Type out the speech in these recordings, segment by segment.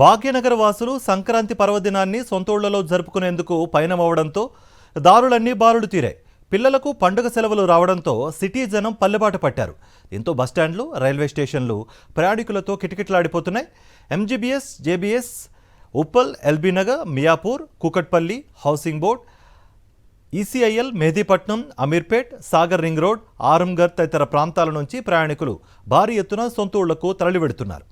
భాగ్యనగర వాసులు సంక్రాంతి పర్వదినాన్ని సొంతూళ్లలో జరుపుకునేందుకు పయనమవడంతో దారులన్నీ బారులు తీరాయి. పిల్లలకు పండుగ సెలవులు రావడంతో సిటీ జనం పల్లెబాట పట్టారు. దీంతో బస్టాండ్లు, రైల్వే స్టేషన్లు ప్రయాణికులతో కిటకిటలాడిపోతున్నాయి. MGBS, JBS, Uppal, LB Nagar, Miyapur, Kukatpally, housing board, ECIL, Mehdipatnam, Ameerpet, Sagar ring road, Aramghar తదితర ప్రాంతాల నుంచి ప్రయాణికులు భారీ ఎత్తున సొంతూళ్లకు తరలివెడుతున్నారు.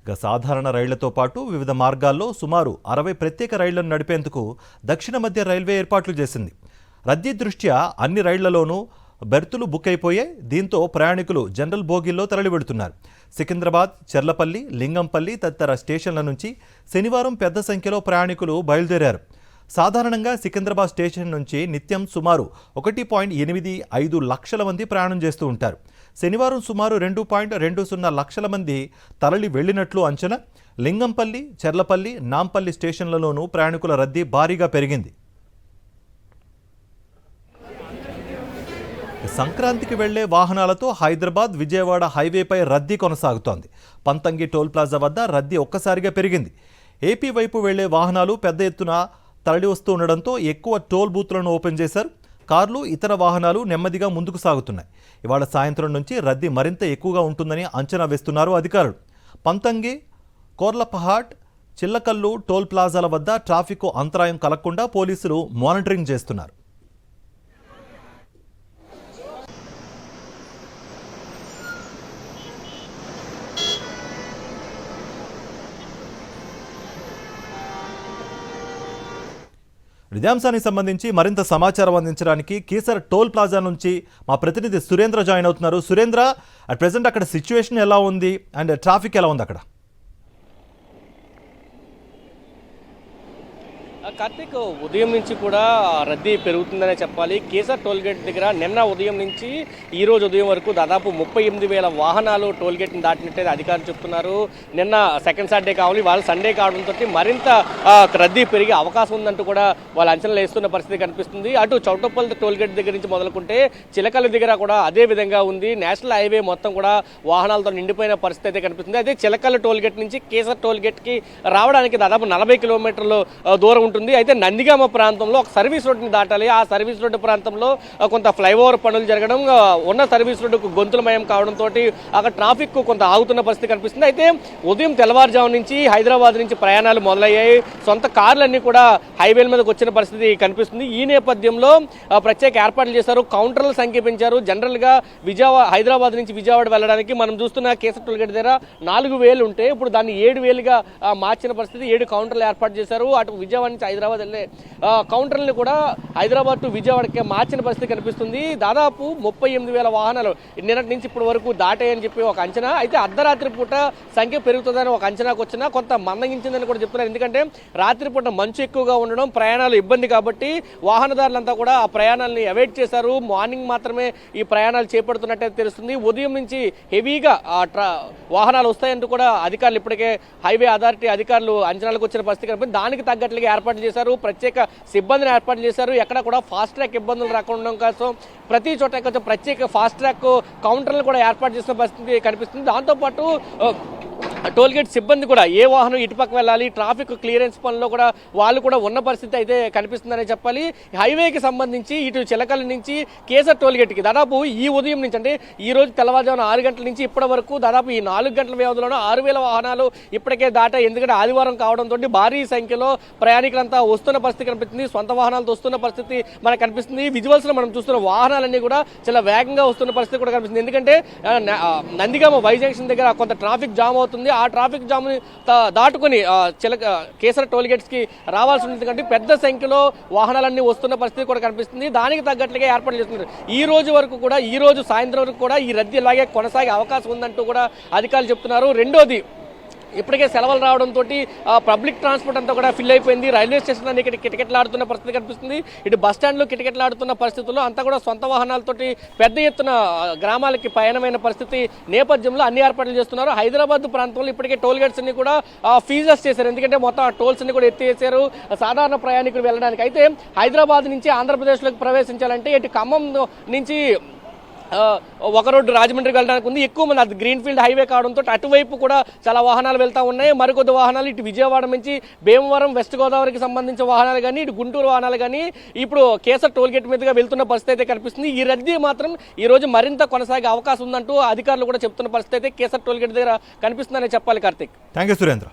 ఇక సాధారణ రైళ్లతో పాటు వివిధ మార్గాల్లో సుమారు 60 ప్రత్యేక రైళ్లను నడిపేందుకు దక్షిణ మధ్య రైల్వే ఏర్పాట్లు చేసింది. రద్దీ దృష్ట్యా అన్ని రైళ్లలోనూ బెర్తులు బుక్ అయిపోయాయి. దీంతో ప్రయాణికులు జనరల్ బోగీల్లో తరలివెడుతున్నారు. సికింద్రాబాద్, చెర్లపల్లి, లింగంపల్లి తదితర స్టేషన్ల నుంచి శనివారం పెద్ద సంఖ్యలో ప్రయాణికులు బయలుదేరారు. సాధారణంగా సికింద్రాబాద్ స్టేషన్ నుంచి నిత్యం సుమారు 1.85 లక్షల మంది ప్రయాణం చేస్తూ ఉంటారు. శనివారం సుమారు 2.20 లక్షల మంది తరలి వెళ్లినట్లు అంచనా. లింగంపల్లి, చెర్లపల్లి, నాంపల్లి స్టేషన్లలోనూ ప్రయాణికుల రద్దీ భారీగా పెరిగింది. సంక్రాంతికి వెళ్లే వాహనాలతో హైదరాబాద్, విజయవాడ హైవేపై రద్దీ కొనసాగుతోంది. పంతంగి టోల్ ప్లాజా వద్ద రద్దీ ఒక్కసారిగా పెరిగింది. ఏపీ వైపు వెళ్లే వాహనాలు పెద్ద ఎత్తున తరలి వస్తూ ఉండడంతో ఎక్కువ టోల్ బూత్లను ఓపెన్ చేశారు. కార్లు, ఇతర వాహనాలు నెమ్మదిగా ముందుకు సాగుతున్నాయి. ఇవాళ సాయంత్రం నుంచి రద్దీ మరింత ఎక్కువగా ఉంటుందని అంచనా వేస్తున్నారు అధికారులు. పంతంగి, కోర్లపహాట్, చిల్లకల్లు టోల్ ప్లాజాల వద్ద ట్రాఫిక్ అంతరాయం కలగకుండా పోలీసులు మానిటరింగ్ చేస్తున్నారు. ఇదే అంశానికి సంబంధించి మరింత సమాచారం అందించడానికి కీసర టోల్ ప్లాజా నుంచి మా ప్రతినిధి సురేంద్ర జాయిన్ అవుతున్నారు. సురేంద్ర, అట్ ప్రెజెంట్ అక్కడ సిచ్యువేషన్ ఎలా ఉంది అండ్ ట్రాఫిక్ ఎలా ఉంది అక్కడ? కార్తీక్, ఉదయం నుంచి కూడా రద్దీ పెరుగుతుందనే చెప్పాలి. కేసర్ టోల్గేట్ దగ్గర నిన్న ఉదయం నుంచి ఈ రోజు ఉదయం వరకు దాదాపు 38,000 వాహనాలు టోల్గేట్ని దాటినట్టే అధికారులు చెప్తున్నారు. నిన్న సెకండ్ సాటర్డే కావాలి, వాళ్ళు సండే కావడంతో మరింత రద్దీ పెరిగే అవకాశం ఉందంటూ కూడా వాళ్ళు అంచనాలు వేస్తున్న పరిస్థితి కనిపిస్తుంది. అటు చౌటప్పల్ టోల్గేట్ దగ్గర నుంచి మొదలుకుంటే చిలకల దగ్గర కూడా అదే విధంగా ఉంది. నేషనల్ హైవే మొత్తం కూడా వాహనాలతో నిండిపోయిన పరిస్థితి అయితే కనిపిస్తుంది. అదే చిలకల టోల్గేట్ నుంచి కేసర్ టోల్గేట్కి రావడానికి దాదాపు 40 కిలోమీటర్లు దూరం ఉంటుంది. అయితే నందిగామ ప్రాంతంలో ఒక సర్వీస్ రోడ్డుని దాటాలి. ఆ సర్వీస్ రోడ్డు ప్రాంతంలో కొంత ఫ్లైఓవర్ పనులు జరగడం, ఉన్న సర్వీస్ రోడ్డుకు గొంతులమయం కావడంతో అక్కడ ట్రాఫిక్ కొంత ఆగుతున్న పరిస్థితి కనిపిస్తుంది. అయితే ఉదయం తెల్లవారుజాము నుంచి హైదరాబాద్ నుంచి ప్రయాణాలు మొదలయ్యాయి. సొంత కార్లన్నీ కూడా హైవేల మీదకి వచ్చిన పరిస్థితి కనిపిస్తుంది. ఈ నేపథ్యంలో ప్రత్యేక ఏర్పాట్లు చేశారు, కౌంటర్ల సంఖ్య పెంచారు. జనరల్గా హైదరాబాద్ నుంచి విజయవాడ వెళ్ళడానికి మనం చూస్తున్న కేసర్ టోల్గేట్ దగ్గర 4,000 ఉంటే ఇప్పుడు దాన్ని 7,000గా మార్చిన పరిస్థితి. 7 కౌంటర్లు ఏర్పాటు చేశారు. అటు విజయవాడ నుంచి హైదరాబాద్ వెళ్ళే కౌంటర్లను కూడా హైదరాబాద్ టు విజయవాడకి మార్చిన పరిస్థితి కనిపిస్తుంది. దాదాపు 38,000 వాహనాలు నిన్నటి నుంచి ఇప్పటి వరకు దాటాయని చెప్పి ఒక అంచనా. అయితే అర్ధరాత్రి పూట సంఖ్య పెరుగుతుందని ఒక అంచనాకు వచ్చినా కొంత మందగించిందని కూడా చెప్తున్నారు. ఎందుకంటే రాత్రిపూట మంచు ఎక్కువగా ఉండడం, ప్రయాణాలు ఇబ్బంది కాబట్టి వాహనదారులంతా కూడా ఆ ప్రయాణాలని అవాయిడ్ చేశారు. మార్నింగ్ మాత్రమే ఈ ప్రయాణాలు చేపడుతున్నట్టే తెలుస్తుంది. ఉదయం నుంచి హెవీగా వాహనాలు వస్తాయంటూ కూడా అధికారులు ఇప్పటికే హైవే అథారిటీ అధికారులు అంచనాలకు వచ్చిన పరిస్థితి కనిపిస్తుంది. దానికి తగ్గట్లుగా ఏర్పాటు చేశారు, ప్రత్యేక సిబ్బందిని ఏర్పాటు చేశారు. ఎక్కడ కూడా ఫాస్ట్ ట్రాక్ ఇబ్బందులు రాకుండా కోసం ప్రతి చోట కొంచెం ప్రత్యేక ఫాస్ట్ ట్రాక్ కౌంటర్లు కూడా ఏర్పాటు చేసిన పరిస్థితి కనిపిస్తుంది. దాంతోపాటు టోల్గేట్ సిబ్బంది కూడా ఏ వాహనం ఇటుపక్క వెళ్ళాలి, ట్రాఫిక్ క్లియరెన్స్ పనుల్లో కూడా వాళ్ళు కూడా ఉన్న పరిస్థితి అయితే కనిపిస్తుందని చెప్పాలి. హైవేకి సంబంధించి ఇటు చిలకల నుంచి కేసర్ టోల్గేట్కి దాదాపు ఈ ఉదయం నుంచి అంటే ఈ రోజు తెల్లవారుజామున 6 గంటల నుంచి ఇప్పటి వరకు దాదాపు ఈ 4 గంటల వ్యవధిలోనూ 6,000 వాహనాలు ఇప్పటికే దాటాయి. ఎందుకంటే ఆదివారం కావడంతో భారీ సంఖ్యలో ప్రయాణికులంతా వస్తున్న పరిస్థితి కనిపిస్తుంది. సొంత వాహనాలతో వస్తున్న పరిస్థితి మనకు కనిపిస్తుంది. విజువల్స్ లో మనం చూస్తున్న వాహనాలన్నీ కూడా చాలా వేగంగా వస్తున్న పరిస్థితి కూడా కనిపిస్తుంది. ఎందుకంటే నందిగామ వై జంక్షన్ దగ్గర కొంత ట్రాఫిక్ జామ్ అవుతుంది. ఆ ట్రాఫిక్ జామ్ దాటుకుని కేసర్ టోల్గేట్స్ కి రావాల్సి ఉంటుంది. ఎందుకంటే పెద్ద సంఖ్యలో వాహనాలన్నీ వస్తున్న పరిస్థితి కూడా కనిపిస్తుంది. దానికి తగ్గట్లుగా ఏర్పాట్లు చేస్తున్నారు. ఈ రోజు వరకు కూడా, ఈ రోజు సాయంత్రం వరకు కూడా ఈ రద్దీ ఇలాగే కొనసాగే అవకాశం ఉందంటూ కూడా అధికారులు చెప్తున్నారు. రెండోది, ఇప్పటికే సెలవులు రావడంతో పబ్లిక్ ట్రాన్స్పోర్ట్ అంతా కూడా ఫిల్ అయిపోయింది. రైల్వే స్టేషన్ అన్ని కిటకిటలాడుతున్న పరిస్థితి కనిపిస్తుంది. ఇటు బస్ స్టాండ్లో కిటకిటలాడుతున్న పరిస్థితుల్లో అంతా కూడా సొంత వాహనాలతోటి పెద్ద ఎత్తున గ్రామాలకి పయనమైన పరిస్థితి నేపథ్యంలో అన్ని ఏర్పాట్లు చేస్తున్నారు. హైదరాబాద్ ప్రాంతంలో ఇప్పటికే టోల్ గేట్స్ అన్ని కూడా ఫీజెస్ చేశారు. ఎందుకంటే మొత్తం ఆ టోల్స్ అన్ని కూడా ఎత్తివేశారు సాధారణ ప్రయాణికులు వెళ్ళడానికి. అయితే హైదరాబాద్ నుంచి ఆంధ్రప్రదేశ్లోకి ప్రవేశించాలంటే ఇటు ఖమ్మం నుంచి ఒక రోడ్డు రాజమండ్రికి వెళ్ళడానికి ఉంది, ఎక్కువ మంది అది గ్రీన్ ఫీల్డ్ హైవే కావడంతో అటువైపు కూడా చాలా వాహనాలు వెళ్తూ ఉన్నాయి. మరికొద్ది వాహనాలు ఇటు విజయవాడ నుంచి భీమవరం వెస్ట్ గోదావరికి సంబంధించిన వాహనాలు కానీ ఇటు గుంటూరు వాహనాలు కానీ ఇప్పుడు కేసర్ టోల్గేట్ మీదుగా వెళ్తున్న పరిస్థితి అయితే కనిపిస్తుంది. ఈ రద్దీ మాత్రం ఈ రోజు మరింత కొనసాగే అవకాశం ఉందంటూ అధికారులు కూడా చెప్తున్న పరిస్థితి అయితే కేసర్ టోల్గేట్ దగ్గర కనిపిస్తుందని చెప్పాలి. Karthik, thank you Surendra.